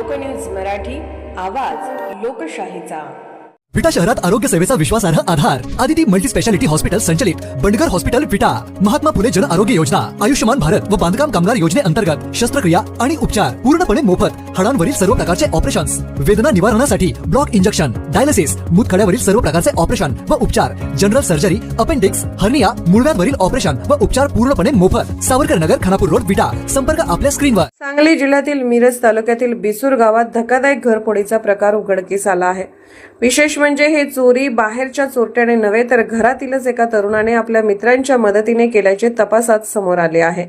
लोकन्यूज मराठी, आवाज लोकशाहीचा। विटा शहरात आरोग्य सेवेचा विश्वासार्ह आधार आदिती मल्टी स्पेशालिटी हॉस्पिटल संचलित बंडगर हॉस्पिटल विटा, महात्मा फुले जन आरोग्य योजना, आयुष्यमान भारत व बांधकाम कामगार योजनेअंतर्गत शस्त्रक्रिया आणि उपचार पूर्णपणे मोफत, हाडांवरील सर्व प्रकारचे ऑपरेशन्स, वेदना निवारणासाठी ब्लॉक इंजेक्शन, डायलिसिस, मूतखड्यावरील सर्व प्रकारचे ऑपरेशन व उपचार, जनरल सर्जरी, अपेंडिक्स, हर्निया, मूळव्याधवरील ऑपरेशन व उपचार पूर्णपणे मोफत। सावरकर नगर, खानापूर रोड, विटा। संपर्क आपल्या स्क्रीनवर। सांगली जिल्ह्यातील मिरज तालुक्यातील बिसूर गावात धक्कादायक घरफोडीचा प्रकार उघडकीस आला आहे। विशेष म्हणजे हे चोरी बाहेरच्या चोरट्याने नव्हे तर घरातीलच एका तरुणाने आपल्या मित्रांच्या मदतीने केल्याचे तपासात समोर आले आहे।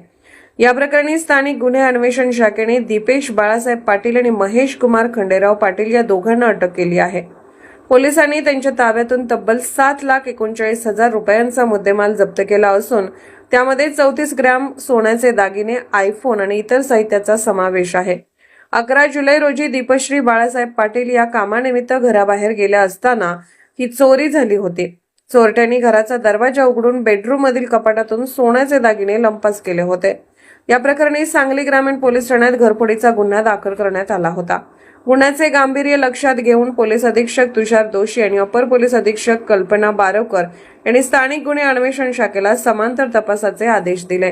या प्रकरणी स्थानिक गुन्हे अन्वेषण शाखेने दीपेश बाळासाहेब पाटील आणि महेश कुमार खंडेराव पाटील या दोघांना अटक केली आहे। पोलिसांनी त्यांच्या ताब्यातून तब्बल 7,39,000 रुपयांचा मुद्देमाल जप्त केला असून त्यामध्ये 34 ग्रॅम सोन्याचे दागिने, आयफोन आणि इतर साहित्याचा समावेश आहे। 11 जुलै रोजी दीपश्री बाळासाहेब पाटील या कामानिमित्त घराबाहेर गेल्या असताना ही चोरी झाली होती। चोरट्यांनी घराचा दरवाजा उघडून बेडरूम मधील कपाटातून सोन्याचे दागिने लंपास केले होते। या प्रकरणी सांगली ग्रामीण पोलीस ठाण्यात घरफोडीचा गुन्हा दाखल करण्यात आला होता। गुन्ह्याचे गांभीर्य लक्षात घेऊन पोलीस अधीक्षक तुषार दोशी आणि अपर पोलीस अधीक्षक कल्पना बारवकर यांनी स्थानिक गुन्हे अन्वेषण शाखेला समांतर तपासाचे आदेश दिले।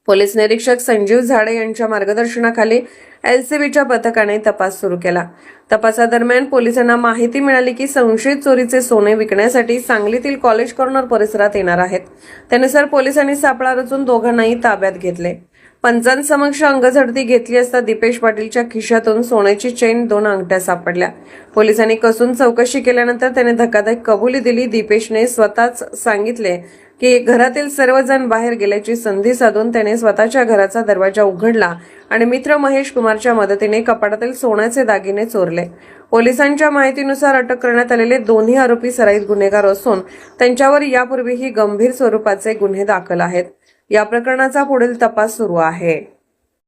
पोलीस निरीक्षक संजीव झाडे यांच्या मार्गदर्शनाखाली एलसीबीच्या पथकाने तपास सुरू केला। तपासादरम्यान पोलिसांना माहिती मिळाली की संशयित चोरीचे सोने विकण्यासाठी सांगलीतील कॉलेज कॉर्नर परिसरात येणार आहेत। त्यानुसार पोलिसांनी सापळा रचून दोघांनाही ताब्यात घेतले। पंचांसमक्ष अंगझडती घेतली असता दीपेश पाटीलच्या खिशातून सोन्याची चेन, 2 अंगठ्या सापडल्या। पोलिसांनी कसून चौकशी केल्यानंतर त्याने धक्कादायक कबुली दिली। दीपेशने स्वतःच सांगितले की घरातील सर्वजण बाहेर गेल्याची संधी साधून त्याने स्वतःच्या घराचा दरवाजा उघडला आणि मित्र महेश कुमारच्या मदतीने कपाटातील सोन्याचे दागिने चोरले। पोलिसांच्या माहितीनुसार अटक करण्यात आलेले दोन्ही आरोपी सराईत गुन्हेगार असून त्यांच्यावर यापूर्वीही गंभीर स्वरूपाचे गुन्हे दाखल आहेत। या प्रकरणाचा पुढील तपास सुरू आहे।